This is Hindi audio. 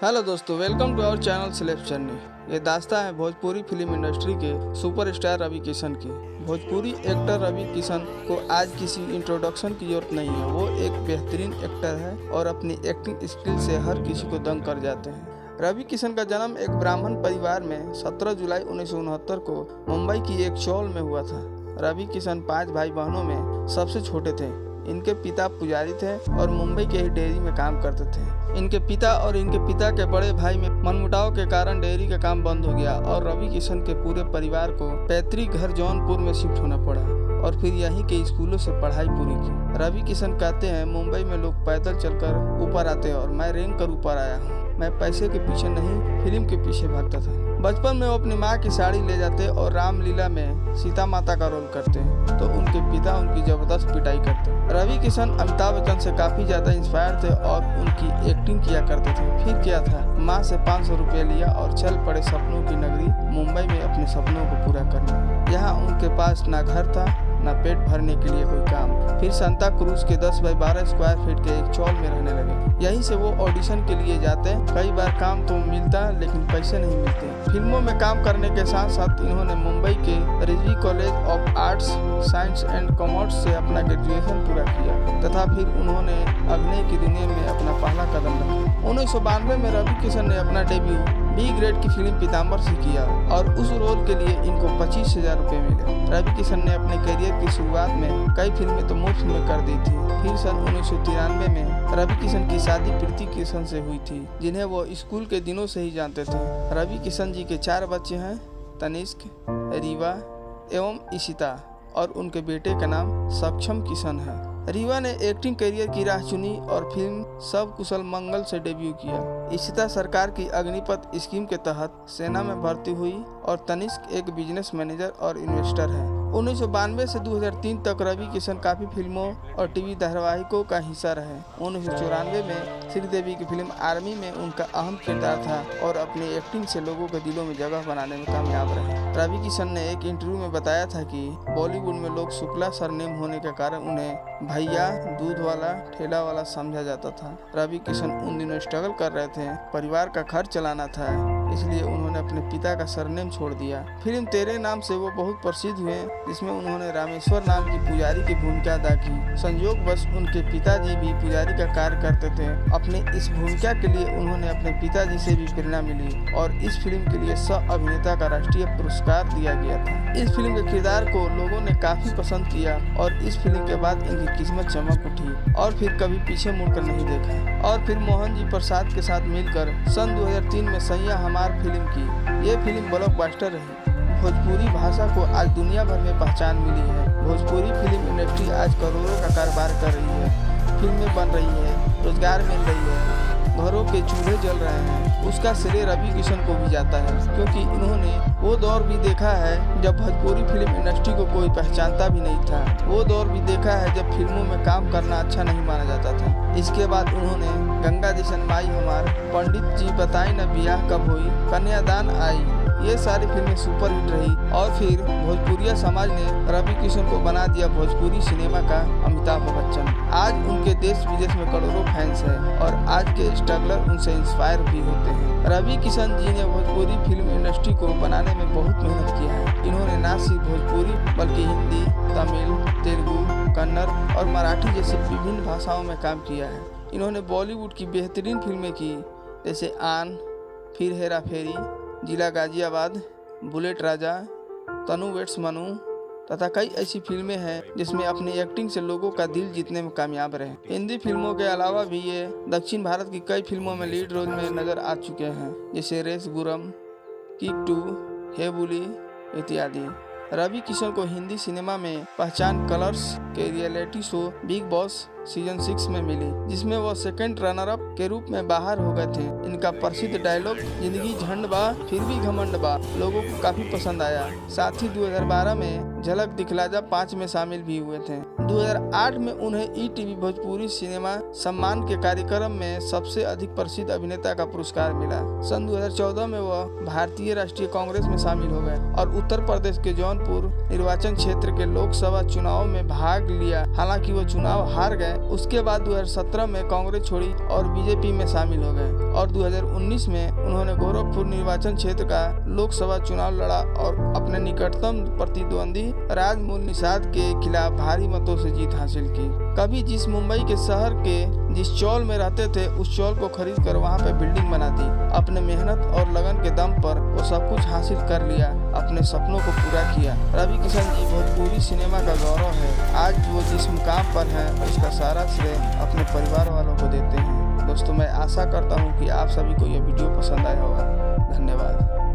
हेलो दोस्तों, welcome to our channel celebs journey. ये दास्तां है भोजपुरी फिल्म इंडस्ट्री के सुपरस्टार रवि किशन की। भोजपुरी एक्टर रवि किशन को आज किसी इंट्रोडक्शन की जरूरत नहीं है। वो एक बेहतरीन एक्टर है और अपनी एक्टिंग स्किल से हर किसी को दंग कर जाते हैं। रवि किशन का जन्म एक ब्राह्मण परिवार में 17 जुलाई 1969 को मुंबई की एक चौल में हुआ था। रवि किशन 5 भाई बहनों में सबसे छोटे थे। इनके पिता पुजारी थे और मुंबई के ही डेयरी में काम करते थे। इनके पिता और इनके पिता के बड़े भाई में मनमुटाव के कारण डेयरी का काम बंद हो गया और रवि किशन के पूरे परिवार को पैतृक घर जौनपुर में शिफ्ट होना पड़ा और फिर यहीं के स्कूलों से पढ़ाई पूरी की। रवि किशन कहते हैं, मुंबई में लोग पैदल चलकर ऊपर आते हैं और मैं रेंग कर ऊपर आया हूँ। मैं पैसे के पीछे नहीं, फिल्म के पीछे भागता था। बचपन में वो अपनी माँ की साड़ी ले जाते और रामलीला में सीता माता का रोल करते तो उनके पिता उनकी जबरदस्त पिटाई करते। रवि किशन अमिताभ बच्चन से काफी ज्यादा इंस्पायर थे और उनकी एक्टिंग किया करते थे। फिर क्या था, माँ से 500 रुपये लिया और चल पड़े सपनों की नगरी मुंबई में अपने सपनों को पूरा करने। यहाँ उनके पास ना घर था ना पेट भरने के लिए कोई काम। फिर सांता क्रूज के 10 बाई 12 स्क्वायर फीट के एक चौल में रहने लगे। यहीं से वो ऑडिशन के लिए जाते। कई बार काम तो मिलता लेकिन पैसे नहीं मिलते। फिल्मों में काम करने के साथ साथ इन्होंने मुंबई के Rizvi college of arts science and commerce से अपना ग्रेजुएशन पूरा किया तथा फिर उन्होंने अभिनय की दुनिया में अपना पहला कदम रखा। 1992 में रवि किशन ने अपना डेब्यू बी ग्रेड की फिल्म पीताम्बर से किया और उस रोल के लिए इनको 25,000 रुपये मिले। रवि किशन ने अपने करियर की शुरुआत में कई फिल्में तो मुफ्त में कर दी थी। फिर सन 1993 में रवि किशन की शादी प्रीति किशन से हुई थी, जिन्हें वो स्कूल के दिनों से ही जानते थे। रवि किशन जी के 4 बच्चे हैं, तनिष्क, रीवा एवं इशिता, और उनके बेटे का नाम सक्षम किशन है। रीवा ने एक्टिंग करियर की राह चुनी और फिल्म सब कुशल मंगल से डेब्यू किया। इशिता सरकार की अग्निपथ स्कीम के तहत सेना में भर्ती हुई और तनिष्क एक बिजनेस मैनेजर और इन्वेस्टर है। 1992 से 2003 तक रवि किशन काफी फिल्मों और टीवी धारावाहिकों का हिस्सा रहे। 1994 में श्रीदेवी की फिल्म आर्मी में उनका अहम किरदार था और अपनी एक्टिंग से लोगों के दिलों में जगह बनाने में कामयाब रहे। रवि किशन ने एक इंटरव्यू में बताया था कि बॉलीवुड में लोग शुक्ला सरनेम होने के कारण उन्हें भैया दूध वाला ठेला वाला समझा जाता था। रवि किशन उन दिनों स्ट्रगल कर रहे थे, परिवार का खर्च चलाना था, इसलिए उन्होंने अपने पिता का सरनेम छोड़ दिया। फिल्म तेरे नाम से वो बहुत प्रसिद्ध हुए, जिसमें उन्होंने रामेश्वर नाम की पुजारी की भूमिका अदा की। संयोगवश उनके पिताजी भी पुजारी का कार्य करते थे। अपनी इस भूमिका के लिए उन्होंने अपने पिताजी से भी प्रेरणा मिली और इस फिल्म के लिए सह अभिनेता का राष्ट्रीय पुरस्कार दिया गया था। इस फिल्म के किरदार को लोगों ने काफी पसंद किया और इस फिल्म के बाद इनकी किस्मत चमक उठी और फिर कभी पीछे मुड़कर नहीं देखा। और फिर मोहन जी प्रसाद के साथ मिलकर सन 2003 में सैया हमार फिल्म की। ये फिल्म ब्लॉकबस्टर रही। भोजपुरी भाषा को आज दुनिया भर में पहचान मिली है। भोजपुरी फिल्म इंडस्ट्री आज करोड़ों का कारोबार कर रही है। फिल्में बन रही है, रोजगार मिल रही है, घरों के चूल्हे जल रहे हैं। उसका श्रेय रवि किशन को भी जाता है, क्योंकि इन्होंने वो दौर भी देखा है जब भोजपुरी फिल्म इंडस्ट्री को कोई पहचानता भी नहीं था। वो दौर भी देखा है जब फिल्मों में काम करना अच्छा नहीं माना जाता था। इसके बाद उन्होंने गंगा जैसन माई हमार, पंडित जी बताई न बियाह कब हुई, कन्यादान आई, ये सारी फिल्में सुपरहिट रही और फिर भोजपुरिया समाज ने रवि किशन को बना दिया भोजपुरी सिनेमा का अमिताभ बच्चन। आज उनके देश विदेश में करोड़ों फैंस हैं और आज के स्ट्रगलर उनसे इंस्पायर भी होते हैं। रवि किशन जी ने भोजपुरी फिल्म इंडस्ट्री को बनाने में बहुत मेहनत किया है। इन्होंने न सिर्फ भोजपुरी बल्कि हिंदी, तमिल, तेलुगु, कन्नड़ और मराठी जैसी विभिन्न भाषाओं में काम किया है। इन्होंने बॉलीवुड की बेहतरीन फिल्में की, जैसे आन, फिर हेरा फेरी, जिला गाजियाबाद, बुलेट राजा, तनु वेट्स मनु तथा कई ऐसी फिल्में हैं जिसमें अपनी एक्टिंग से लोगों का दिल जीतने में कामयाब रहे। हिंदी फिल्मों के अलावा भी ये दक्षिण भारत की कई फिल्मों में लीड रोल में नजर आ चुके हैं, जैसे रेस गुरम, किक 2, हे बुली इत्यादि। रवि किशन को हिंदी सिनेमा में पहचान कलर्स के reality show big boss season 6 में मिली, जिसमें वो सेकंड रनर अप के रूप में बाहर हो गए थे। इनका प्रसिद्ध डायलॉग जिंदगी झंड बा फिर भी घमंड बा लोगों को काफी पसंद आया। साथ ही 2012 में झलक दिखला जा 5 में शामिल भी हुए थे। 2008 में उन्हें ईटीवी भोजपुरी सिनेमा सम्मान के कार्यक्रम में सबसे अधिक प्रसिद्ध अभिनेता का पुरस्कार मिला। सन 2014 में वह भारतीय राष्ट्रीय कांग्रेस में शामिल हो गए और उत्तर प्रदेश के जौनपुर निर्वाचन क्षेत्र के लोकसभा चुनाव में भाग लिया। हालांकि वो चुनाव हार गए, गए। उसके बाद 2017 में कांग्रेस छोड़ी और बीजेपी में शामिल हो गए और 2019 में उन्होंने गोरखपुर निर्वाचन क्षेत्र का लोकसभा चुनाव लड़ा और अपने निकटतम प्रतिद्वंदी राजमौली निषाद के खिलाफ भारी मतों से जीत हासिल की। कभी जिस मुंबई के शहर के जिस चौल में रहते थे उस चौल को खरीद कर वहाँ पे बिल्डिंग बना दी। अपने मेहनत और लगन के दम पर वो सब कुछ हासिल कर लिया, अपने सपनों को पूरा किया। रवि किशन जी भोजपुरी सिनेमा का गौरव है। आज वो जिस मुकाम पर हैं उसका सारा श्रेय अपने परिवार वालों को देते हैं। दोस्तों, मैं आशा करता हूँ कि आप सभी को यह वीडियो पसंद आया होगा। धन्यवाद।